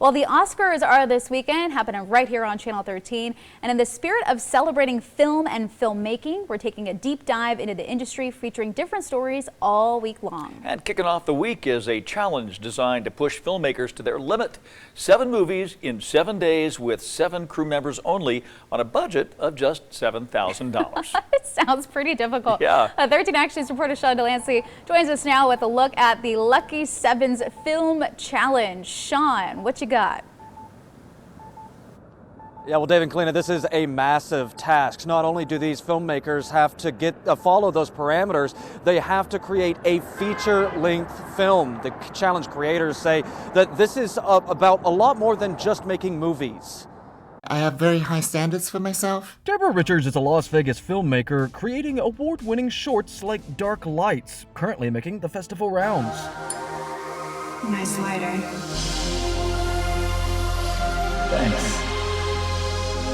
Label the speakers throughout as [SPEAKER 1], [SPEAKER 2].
[SPEAKER 1] Well, the Oscars are this weekend, happening right here on Channel 13. And in the spirit of celebrating film and filmmaking, we're taking a deep dive into the industry, featuring different stories all week long.
[SPEAKER 2] And kicking off the week is a challenge designed to push filmmakers to their limit. 7 movies in 7 days with 7 crew members only on a budget of just $7,000.
[SPEAKER 1] It sounds pretty difficult.
[SPEAKER 2] Yeah.
[SPEAKER 1] 13 Action's reporter Sean Delancey joins us now with a look at the Lucky Sevens Film Challenge. Sean, what you got?
[SPEAKER 3] Yeah, well, Dave and Kalina, this is a massive task. Not only do these filmmakers have to follow those parameters, they have to create a feature-length film. The challenge creators say that this is about a lot more than just making movies.
[SPEAKER 4] I have very high standards for myself.
[SPEAKER 5] Deborah Richards is a Las Vegas filmmaker creating award-winning shorts like Dark Lights, currently making the festival rounds.
[SPEAKER 6] Nice lighter.
[SPEAKER 7] Thanks.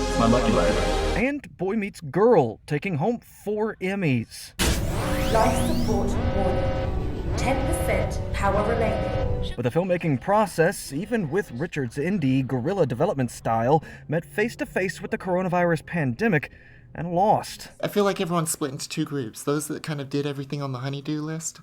[SPEAKER 7] It's my lucky lighter.
[SPEAKER 5] And Boy Meets Girl, taking home 4 Emmys.
[SPEAKER 8] Life support warning. 10% power remaining.
[SPEAKER 5] But the filmmaking process, even with Richards' indie guerrilla development style, met face-to-face with the coronavirus pandemic and lost.
[SPEAKER 4] I feel like everyone's split into 2 groups. Those that kind of did everything on the honey-do list,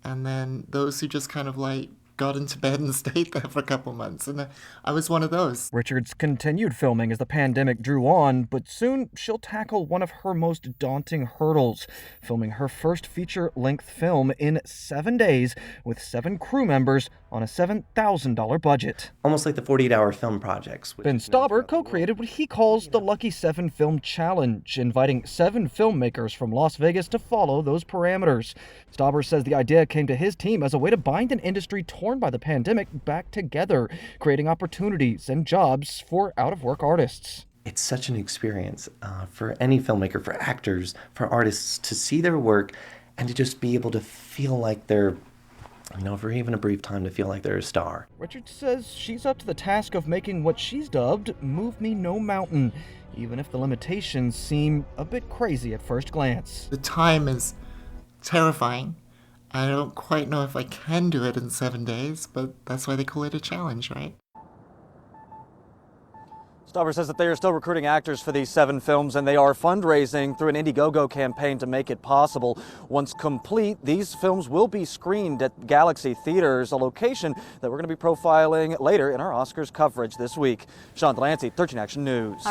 [SPEAKER 4] and then those who just kind of like got into bed and stayed there for a couple months, and I was one of those.
[SPEAKER 5] Richards continued filming as the pandemic drew on, but soon she'll tackle one of her most daunting hurdles, filming her first feature-length film in 7 days with 7 crew members on a $7,000 budget.
[SPEAKER 9] Almost like the 48-hour film projects.
[SPEAKER 5] Ben Stauber co-created what he calls the Lucky 7 Film Challenge, inviting 7 filmmakers from Las Vegas to follow those parameters. Stauber says the idea came to his team as a way to bind an industry torn by the pandemic back together, creating opportunities and jobs for out-of-work artists.
[SPEAKER 9] It's such an experience for any filmmaker, for actors, for artists to see their work and to just be able to feel like they're, for even a brief time, to feel like they're a star.
[SPEAKER 5] Richards says she's up to the task of making what she's dubbed Move Me No Mountain, even if the limitations seem a bit crazy at first glance.
[SPEAKER 4] The time is terrifying. I don't quite know if I can do it in 7 days, but that's why they call it a challenge, right?
[SPEAKER 3] Stauber says that they are still recruiting actors for these 7 films, and they are fundraising through an Indiegogo campaign to make it possible. Once complete, these films will be screened at Galaxy Theaters, a location that we're going to be profiling later in our Oscars coverage this week. Sean Delancey, 13 Action News.